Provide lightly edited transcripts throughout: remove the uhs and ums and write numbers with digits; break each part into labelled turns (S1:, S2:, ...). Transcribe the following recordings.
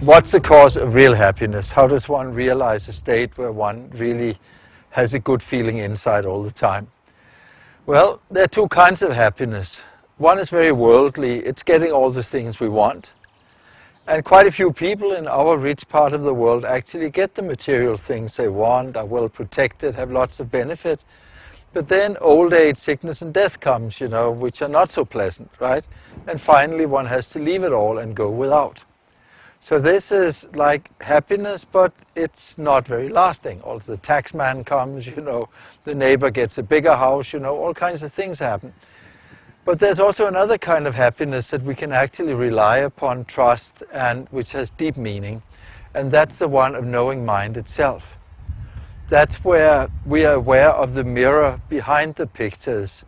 S1: What's the cause of real happiness? How does one realize a state where one really has a good feeling inside all the time? Well, there are two kinds of happiness. One is very worldly, it's getting all the things we want. And quite a few people in our rich part of the world actually get the material things they want, are well protected, have lots of benefit. But then old age, sickness and death comes, you know, which are not so pleasant, right? And finally one has to leave it all and go without. So this is like happiness, but it's not very lasting. Also the tax man comes, you know, the neighbor gets a bigger house, you know, all kinds of things happen. But there's also another kind of happiness that we can actually rely upon, trust, and which has deep meaning. And that's the one of knowing mind itself. That's where we are aware of the mirror behind the pictures,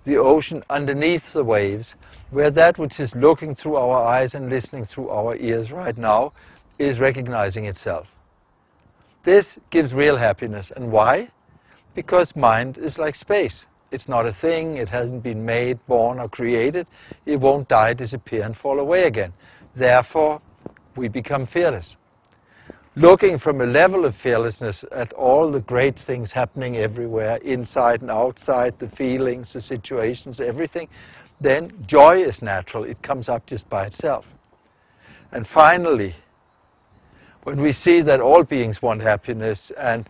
S1: the ocean underneath the waves, where that which is looking through our eyes and listening through our ears right now is recognizing itself. This gives real happiness. And why? Because mind is like space. It's not a thing, it hasn't been made, born or created. It won't die, disappear and fall away again. Therefore, we become fearless. Looking from a level of fearlessness at all the great things happening everywhere, inside and outside, the feelings, the situations, everything, then joy is natural. It comes up just by itself. And finally, when we see that all beings want happiness and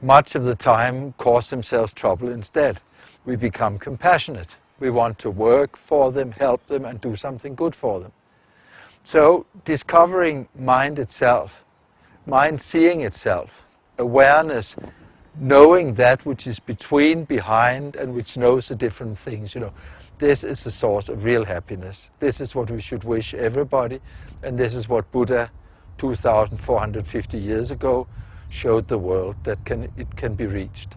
S1: much of the time cause themselves trouble instead, we become compassionate. We want to work for them, help them, and do something good for them. So, discovering mind itself, mind seeing itself, awareness, knowing that which is between, behind, and which knows the different things, you know, this is the source of real happiness. This is what we should wish everybody, and this is what Buddha, 2,450 years ago, showed the world that it can be reached.